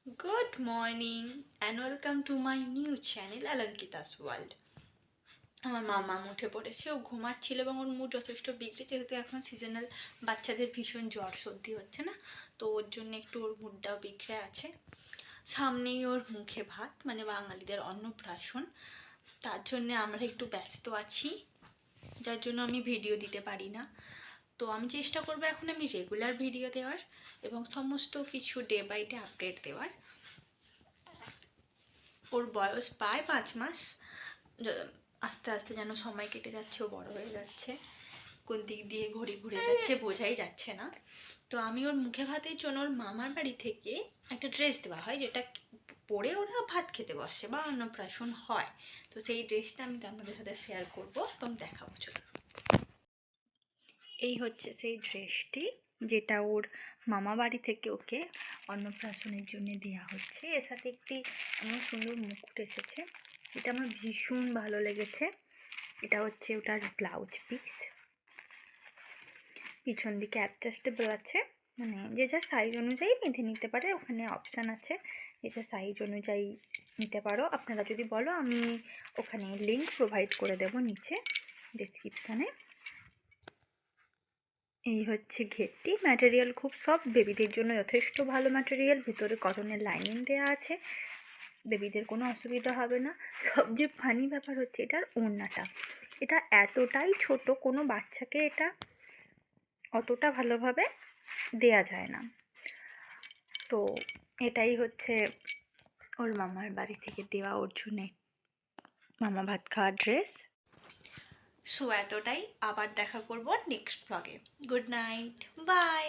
Good morning and welcome to my new channel Alankita's World. আমার মামা উঠে পড়েছে, ও ঘুমাচ্ছিল এবং ওর মুড যথেষ্ট বিগড়ে, যেহেতু এখন সিজনাল বাচ্চাদের ভীষণ জ্বর সর্দি হচ্ছে না, তো ওর জন্য একটু ওর মুডটাও বিগড়ে আছে। সামনেই ওর মুখে ভাত, মানে বাঙালিদের অন্নপ্রাশন, তার জন্যে আমরা একটু ব্যস্ত আছি, যার জন্য আমি ভিডিও দিতে পারি না। তো আমি চেষ্টা করবো এখন আমি রেগুলার ভিডিও দেওয়ার এবং সমস্ত কিছু ডে বাই ডে আপডেট দেওয়ার। ওর বয়স প্রায় 5 মাস, আস্তে আস্তে যেন সময় কেটে যাচ্ছে, ও বড় হয়ে যাচ্ছে, কোন দিক দিয়ে ঘড়ি ঘুরে যাচ্ছে বোঝাই যাচ্ছে না। তো আমি ওর মুখে ভাতের জন্য ওর মামার বাড়ি থেকে একটা ড্রেস দেওয়া হয়, যেটা পরে ওরা ভাত খেতে বসে বা অন্নপ্রাশন হয়। তো সেই ড্রেসটা আমি আপনাদের সাথে শেয়ার করবো এবং দেখাবো। চলো, এই হচ্ছে সেই ড্রেসটি যেটা ওর মামা বাড়ি থেকে ওকে অন্নপ্রাশনের জন্য দেওয়া হচ্ছে। এর সাথে একটি আমার সুন্দর মুকুট এসেছে, এটা আমার ভীষণ ভালো লেগেছে। এটা হচ্ছে ওটার ব্লাউজ পিস, পিছন দিকে অ্যাডজাস্টেবল আছে, মানে যে যা সাইজ অনুযায়ী বেঁধে নিতে পারে, ওখানে অপশান আছে যে যা সাইজ অনুযায়ী নিতে পারো। আপনারা যদি বলো আমি ওখানে লিঙ্ক প্রোভাইড করে দেবো নিচে ডেসক্রিপশানে। এই হচ্ছে ঘেরটি, ম্যাটেরিয়াল খুব সফট, বেবিদের জন্য যথেষ্ট ভালো ম্যাটেরিয়াল, ভিতরে কটনের লাইনিং দেওয়া আছে, বেবিদের কোনো অসুবিধা হবে না। সবচেয়ে ফানি ব্যাপার হচ্ছে এটার ওড়নাটা, এটা এতটাই ছোট, কোনো বাচ্চাকে এটা অতটা ভালোভাবে দেয়া যায় না। তো এটাই হচ্ছে ওর মামার বাড়ি থেকে দেওয়া ওর জন্যে মামা ভাত খাওয়ার ড্রেস। সো এতটাই, আবার দেখা করব নেক্সট ব্লগে। Good night, by.